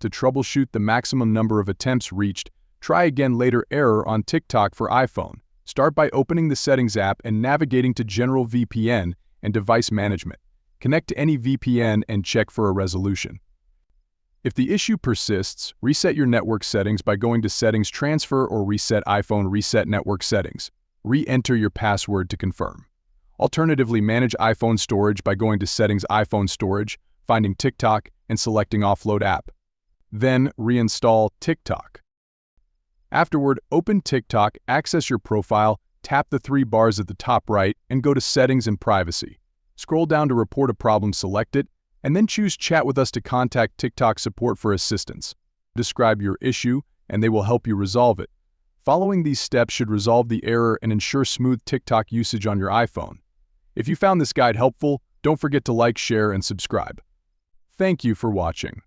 To troubleshoot the maximum number of attempts reached, try again later. Error on TikTok for iPhone. Start by opening the Settings app and navigating to General VPN and Device Management. Connect to any VPN and check for a resolution. If the issue persists, reset your network settings by going to Settings Transfer or Reset iPhone. Reset network settings. Re-enter your password to confirm. Alternatively, manage iPhone storage by going to Settings iPhone Storage, finding TikTok, and selecting Offload App. Then, reinstall TikTok. Afterward, open TikTok, access your profile, tap the three bars at the top right, and go to Settings and Privacy. Scroll down to Report a Problem, select it, and then choose Chat with Us to contact TikTok support for assistance. Describe your issue, and they will help you resolve it. Following these steps should resolve the error and ensure smooth TikTok usage on your iPhone. If you found this guide helpful, don't forget to like, share, and subscribe. Thank you for watching.